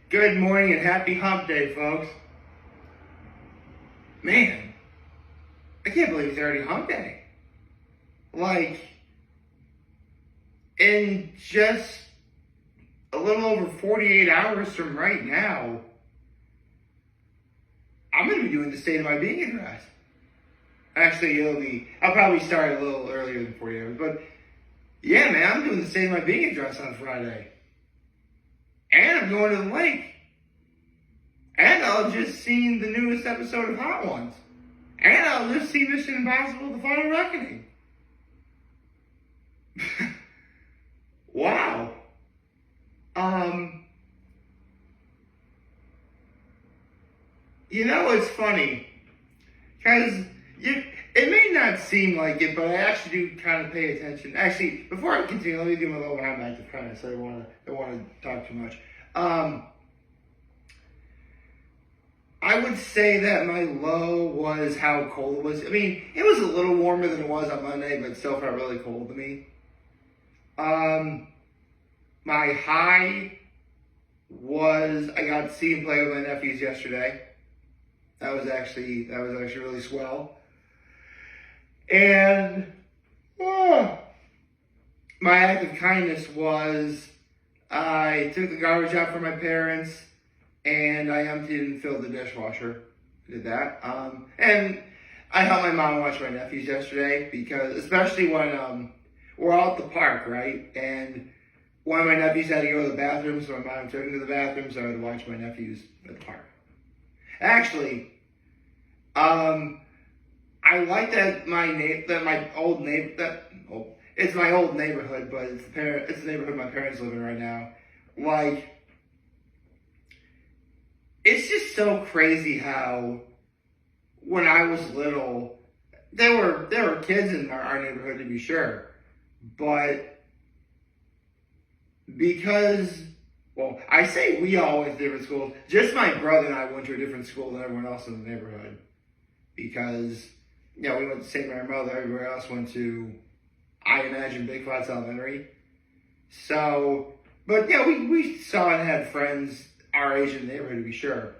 Good morning and happy hump day, folks. Man, I can't believe it's already hump day. Like, in just a little over 48 hours from right now, I'm going to be doing the state of my being address. Actually, I'll probably start a little earlier than 48 hours, but yeah, man, I'm doing the state of my being address on Friday. And I'm going to the lake. And I'll just see the newest episode of Hot Ones. And I'll just see Mission Impossible: The Final Reckoning. Wow. It's funny. Because it may not seem like it, but I actually do kind of pay attention. Actually, before I continue, let me do my little round active comment, so I don't want to talk too much. I would say that my low was how cold it was. I mean, it was a little warmer than it was on Monday, but it still felt really cold to me. My high was I got to see and play with my nephews yesterday. That was actually really swell. And my act of kindness was I took the garbage out for my parents and I emptied and filled the dishwasher. I did that. And I helped my mom watch my nephews yesterday because, especially when we're out at the park, right? And one of my nephews had to go to the bathroom, so my mom took him to the bathroom, so I would watch my nephews at the park. Actually, I like that it's my old neighborhood, but it's the neighborhood my parents live in right now. Like, it's just so crazy how when I was little, there were kids in our neighborhood, to be sure, but because, I say we all went to different schools. Just my brother and I went to a different school than everyone else in the neighborhood. Because, we went to St. Mary Mother. Everywhere else went to, I imagine, Big Flats Elementary. So, but yeah, we saw and had friends our age in the neighborhood, to be sure.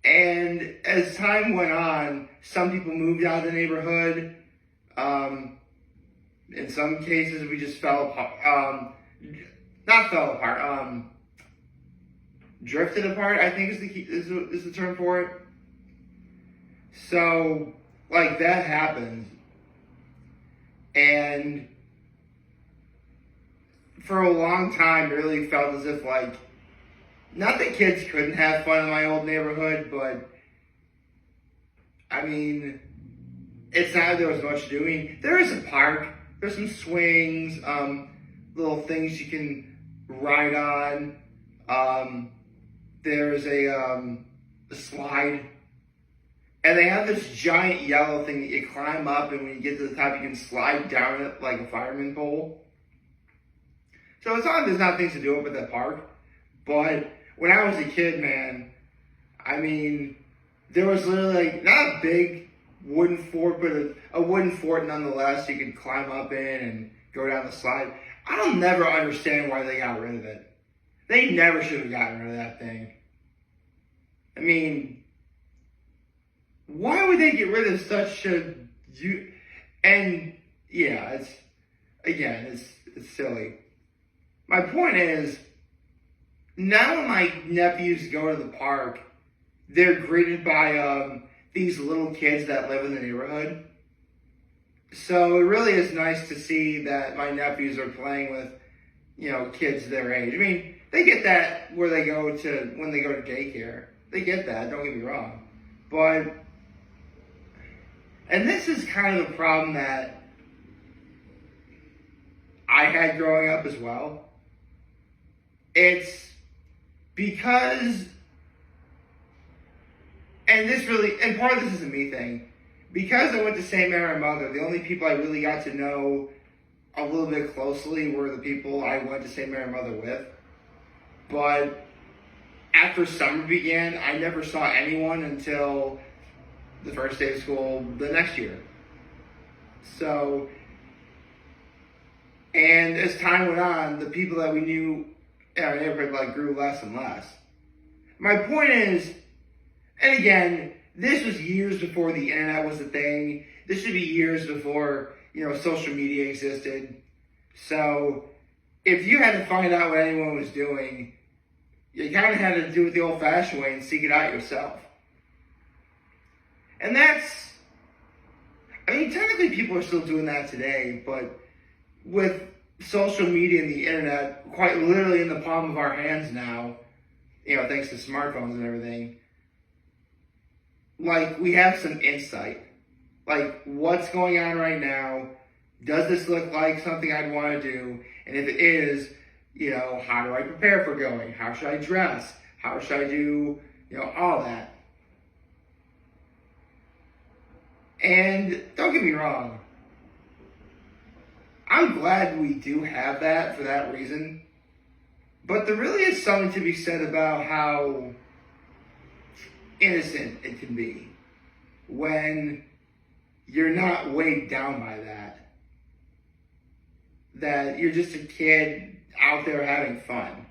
And as time went on, some people moved out of the neighborhood. In some cases, we just fell apart. Not fell apart. Drifted apart, I think is the term for it. So, like, that happened. And for a long time, it really felt as if, like, not that kids couldn't have fun in my old neighborhood, but, I mean, it's not that there was much doing. There is a park. There's some swings, little things you can ride on. There's a slide. And they have this giant yellow thing that you climb up, and when you get to the top, you can slide down it like a fireman pole. So it's not like there's not things to do up at that park. But when I was a kid, man, I mean, there was literally, like, not a big wooden fort, but a wooden fort nonetheless you could climb up in and go down the slide. I don't never understand why they got rid of it. They never should have gotten rid of that thing. I mean, why would they get rid of such a... And, yeah, it's silly. My point is, now when my nephews go to the park, they're greeted by these little kids that live in the neighborhood. So it really is nice to see that my nephews are playing with, kids their age. I mean, they get that when they go to daycare. They get that, don't get me wrong. But, and this is kind of the problem that I had growing up as well. It's because, and part of this is a me thing, because I went to St. Mary Mother, the only people I really got to know a little bit closely were the people I went to St. Mary Mother with. But after summer began, I never saw anyone until the first day of school the next year. So And as time went on, the people that we knew in our neighborhood like grew less and less. My point is, and again, this was years before the internet was a thing. This should be years before, social media existed. So if you had to find out what anyone was doing, you kind of had to do it the old-fashioned way and seek it out yourself. And technically people are still doing that today, but with social media and the internet quite literally in the palm of our hands now, thanks to smartphones and everything, like, we have some insight. Like, what's going on right now? Does this look like something I'd want to do? And if it is, how do I prepare for going? How should I dress? How should I do, all that? And don't get me wrong, I'm glad we do have that for that reason. But there really is something to be said about how innocent it can be when you're not weighed down by that. That you're just a kid out there having fun.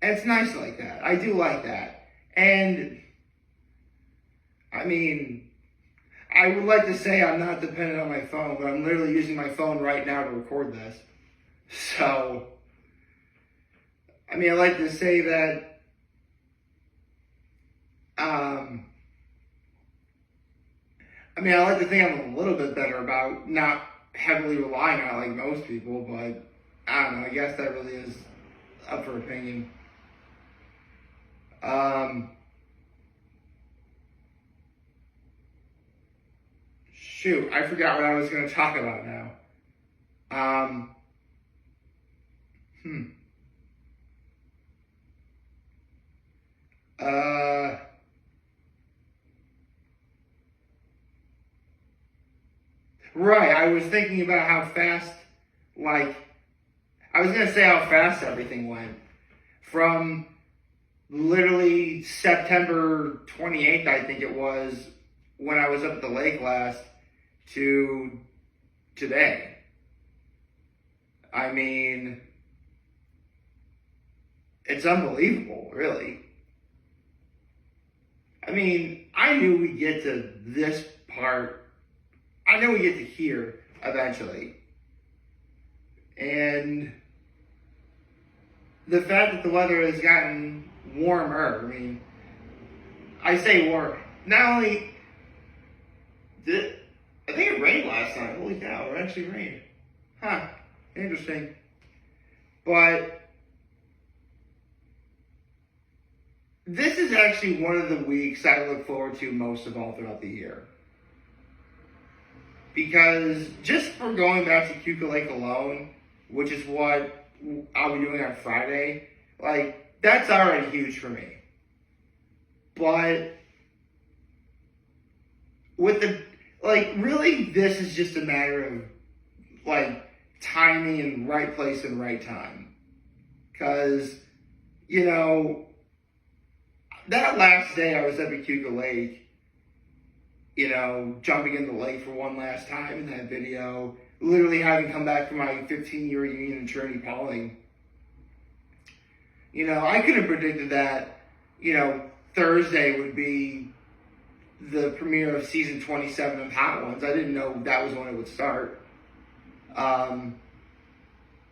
And it's nice like that. I do like that. And, I would like to say I'm not dependent on my phone, but I'm literally using my phone right now to record this. So, I like to say that, I like to think I'm a little bit better about not heavily relying on it like most people, but I don't know, I guess that really is up for opinion. Shoot, I forgot what I was going to talk about now. Right, I was thinking about how fast, I was going to say how fast everything went. From literally September 28th, I think it was, when I was up at the lake last, to today. It's unbelievable, really. I knew we'd get to this part. I know we get to here eventually. And the fact that the weather has gotten warmer, I say warm. Not only I think it rained last night. Holy cow, it actually rained. Huh, interesting. But this is actually one of the weeks I look forward to most of all throughout the year. Because just for going back to Keuka Lake alone, which is what I'll be doing on Friday, that's already huge for me. But with really, this is just a matter of, timing and right place and right time. Because, that last day I was up at Keuka Lake, jumping in the lake for one last time in that video, literally having come back from my 15-year reunion in Trinity Pauling. I could have predicted that, Thursday would be the premiere of season 27 of Hot Ones. I didn't know that was when it would start. I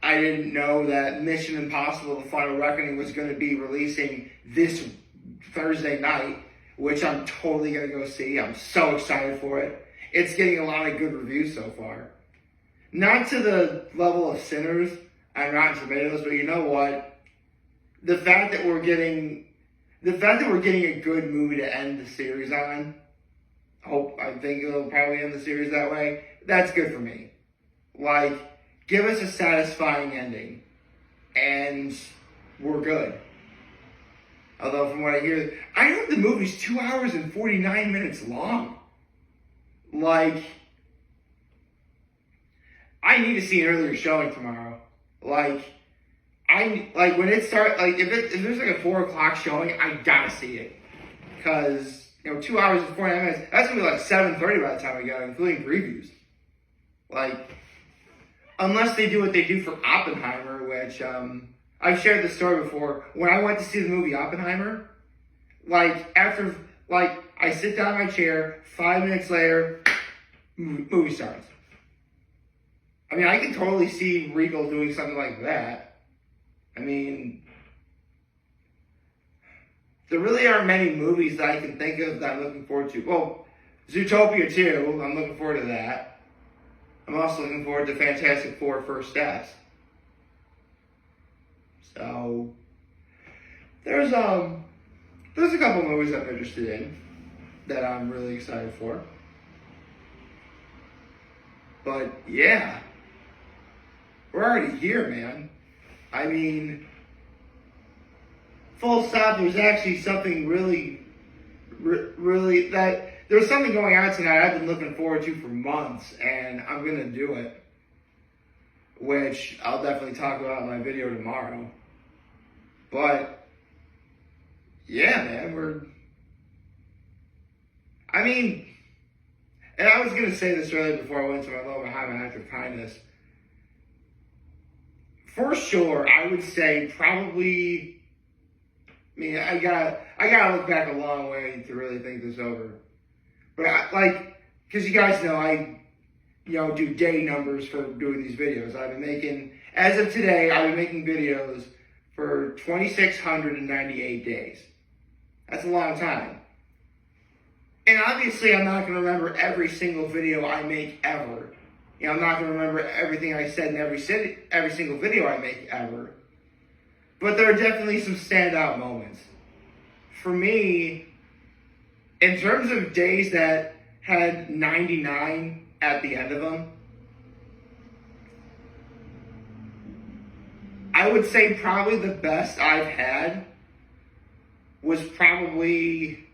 didn't know that Mission Impossible: The Final Reckoning was going to be releasing this Thursday night, which I'm totally going to go see. I'm so excited for it. It's getting a lot of good reviews so far. Not to the level of Sinners and Rotten Tomatoes, but you know what? The fact that we're getting a good movie to end the series on, I think it'll probably end the series that way, that's good for me. Give us a satisfying ending, and we're good. Although from what I hear, I heard the movie's 2 hours and 49 minutes long. I need to see an earlier showing tomorrow. When it starts, if there's a 4 o'clock showing, I gotta see it. Because, 2 hours and 49 minutes, that's gonna be 7:30 by the time we go, including previews. unless they do what they do for Oppenheimer, which I've shared the story before. When I went to see the movie Oppenheimer, like after like I sit down in my chair, 5 minutes later, movie starts. I mean, I can totally see Regal doing something like that. I mean, there really aren't many movies that I can think of that I'm looking forward to. Well, Zootopia 2, I'm looking forward to that. I'm also looking forward to Fantastic Four First Steps. So, there's a couple movies I'm interested in that I'm really excited for. But yeah, we're already here, man. I mean, full stop, there's actually something really that there's something going on tonight I've been looking forward to for months, and I'm going to do it, which I'll definitely talk about in my video tomorrow. But yeah, man, and I was going to say this earlier before I went to my low behind my act of kindness. For sure, I would say probably, I gotta look back a long way to really think this over. But because you guys know, I do day numbers for doing these videos. I've been making, as of today, I've been making videos for 2,698 days. That's a long time. And obviously, I'm not going to remember every single video I make ever. I'm not going to remember everything I said in every single video I make ever. But there are definitely some standout moments. For me, in terms of days that had 99 at the end of them, I would say probably the best I've had was probably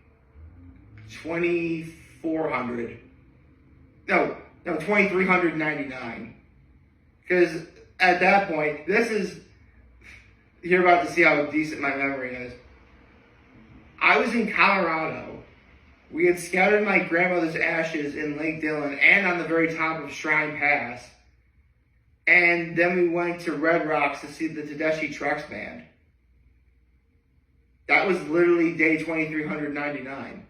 2,400. No, 2,399. Because at that point, you're about to see how decent my memory is. I was in Colorado. We had scattered my grandmother's ashes in Lake Dillon and on the very top of Shrine Pass. And then we went to Red Rocks to see the Tedeschi Trucks Band. That was literally day 2,399.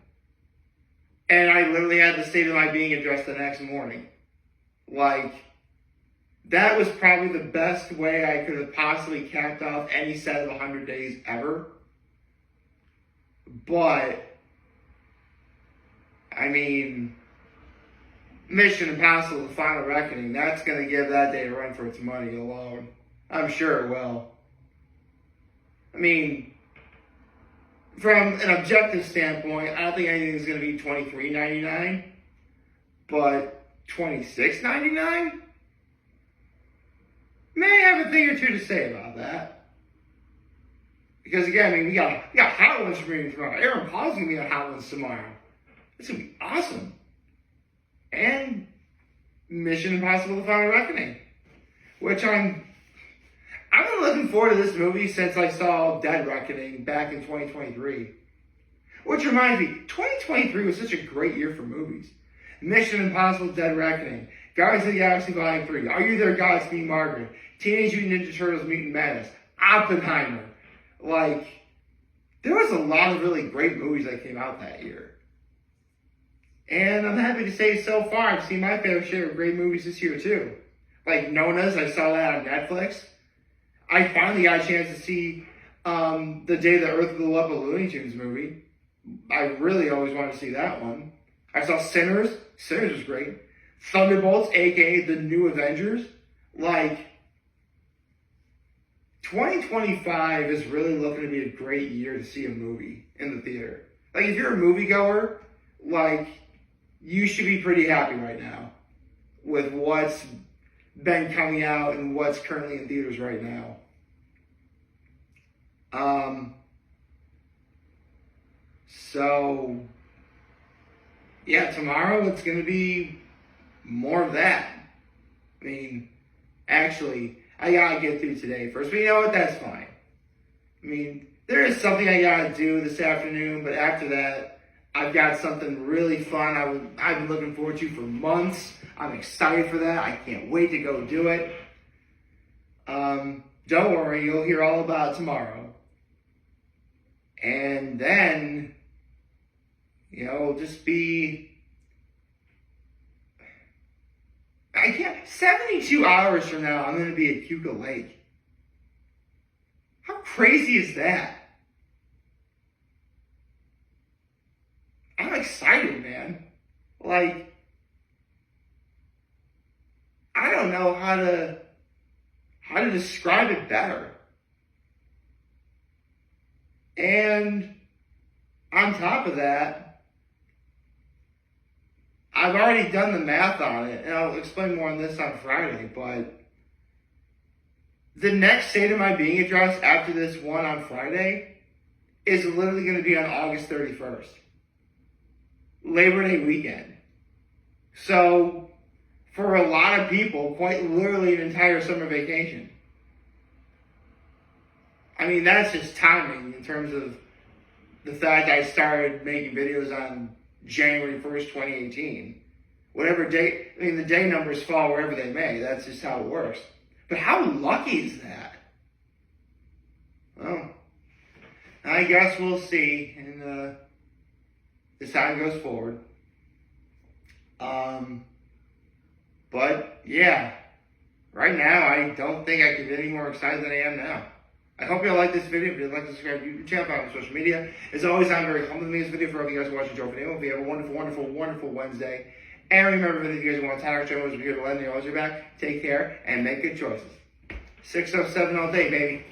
And I literally had the state of my being addressed the next morning. That was probably the best way I could have possibly capped off any set of 100 days ever. But, Mission Impossible: The Final Reckoning, that's going to give that day a run for its money alone. I'm sure it will. From an objective standpoint, I don't think anything's going to be $23.99, but $26.99? May have a thing or two to say about that. Because again, we got Hot Ones premiering tomorrow. Aaron Paul's going to be on Hot Ones tomorrow. It's going to be awesome. And Mission Impossible: The Final Reckoning, which I've been looking forward to this movie since I saw Dead Reckoning back in 2023. Which reminds me, 2023 was such a great year for movies. Mission Impossible: Dead Reckoning, Guardians of the Galaxy Volume 3, Are You There, God? Me, Margaret, Teenage Mutant Ninja Turtles: Mutant Madness, Oppenheimer. There was a lot of really great movies that came out that year. And I'm happy to say so far, I've seen my fair share of great movies this year too. Like Nona's, I saw that on Netflix. I finally got a chance to see The Day the Earth Blew Up, a Looney Tunes movie. I really always wanted to see that one. I saw Sinners. Sinners was great. Thunderbolts, aka The New Avengers. 2025 is really looking to be a great year to see a movie in the theater. If you're a moviegoer, you should be pretty happy right now with what's been coming out and what's currently in theaters right now. So, yeah, tomorrow it's going to be more of that. Actually, I got to get through today first, but you know what? That's fine. There is something I got to do this afternoon, but after that, I've got something really fun I've been looking forward to for months. I'm excited for that. I can't wait to go do it. Don't worry, you'll hear all about it tomorrow. And then, it'll just be, 72 hours from now, I'm going to be at Keuka Lake. How crazy is that? I'm excited, man. Like, I don't know how to describe it better. And on top of that, I've already done the math on it, and I'll explain more on this on Friday, but the next State of My Being address after this one on Friday is literally going to be on August 31st. Labor Day weekend. So, for a lot of people, quite literally an entire summer vacation. I mean, that's just timing in terms of the fact I started making videos on January 1st, 2018. Whatever day, the day numbers fall wherever they may. That's just how it works. But how lucky is that? Well, I guess we'll see as time goes forward. But yeah, right now I don't think I can be any more excited than I am now. I hope you all like this video. If you'd like to subscribe to the YouTube channel, follow me on social media. As always, I'm very humbled to make this video for all of you guys watching Joe Video. Hope you have a wonderful, wonderful, wonderful Wednesday. And remember, if you guys want to tell our channel, we're here to lend you always your back. Take care and make good choices. 607 all day, baby.